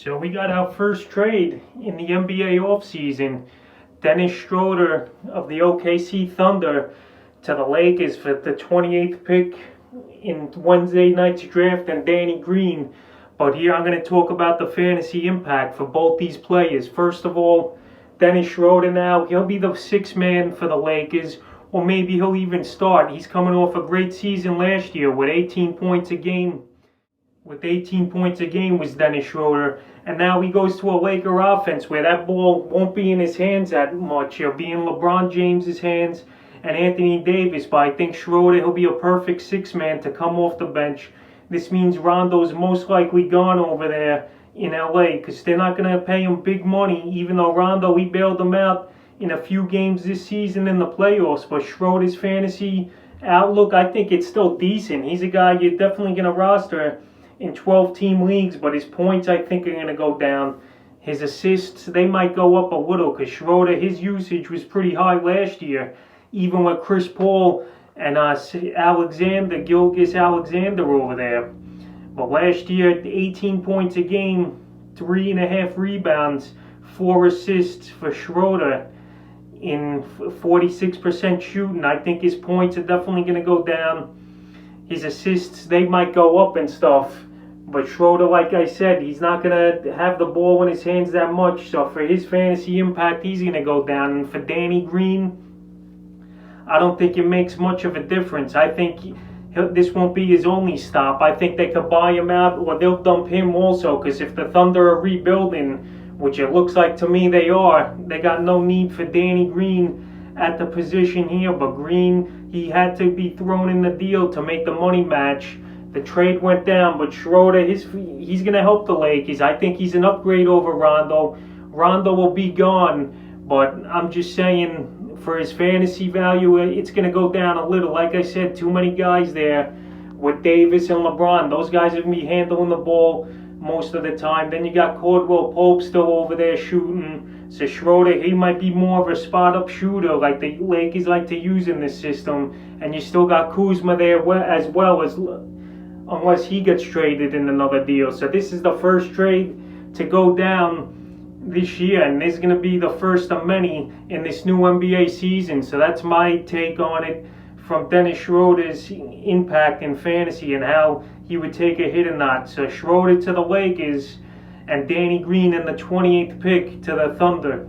So we got our first trade in the NBA offseason. Dennis Schroder of the OKC Thunder to the Lakers for the 28th pick in Wednesday night's draft, and Danny Green. But here I'm going to talk about the fantasy impact for both these players. First of all, Dennis Schroder now, he'll be the sixth man for the Lakers, or maybe he'll even start. He's coming off a great season last year with 18 points a game. With 18 points a game was Dennis Schroder, and now he goes to a Laker offense where that ball won't be in his hands that much. It'll be in LeBron James's hands and Anthony Davis, but I think Schroder, he'll be a perfect sixth man to come off the bench. This means Rondo's most likely gone over there in LA because they're not going to pay him big money, even though Rondo, he bailed them out in a few games this season in the playoffs. But Schroder's fantasy outlook, I think it's still decent. He's a guy you're definitely going to roster in 12-team leagues, but his points, I think, are going to go down. His assists, they might go up a little because Schroder, his usage was pretty high last year, even with Chris Paul and Gilgeous Alexander over there. But last year, 18 points a game, 3.5 rebounds, 4 assists for Schroder in 46% shooting. I think his points are definitely going to go down. His assists, they might go up and stuff. But Schroder, like I said, he's not going to have the ball in his hands that much. So for his fantasy impact, he's going to go down. And for Danny Green, I don't think it makes much of a difference. I think this won't be his only stop. I think they could buy him out, or they'll dump him also. Because if the Thunder are rebuilding, which it looks like to me they are, they got no need for Danny Green at the position here. But Green, he had to be thrown in the deal to make the money match. The trade went down, but Schroder, he's going to help the Lakers. I think he's an upgrade over Rondo. Rondo will be gone, but I'm just saying for his fantasy value, it's going to go down a little. Like I said, too many guys there with Davis and LeBron. Those guys are going to be handling the ball most of the time. Then you got Caldwell Pope still over there shooting. So Schroder, he might be more of a spot-up shooter like the Lakers like to use in this system. And you still got Kuzma there as well, as unless he gets traded in another deal. So this is the first trade to go down this year, and this is going to be the first of many in this new NBA season. So that's my take on it from Dennis Schroder's impact in fantasy and how he would take a hit or not. So Schroder to the Lakers and Danny Green in the 28th pick to the Thunder.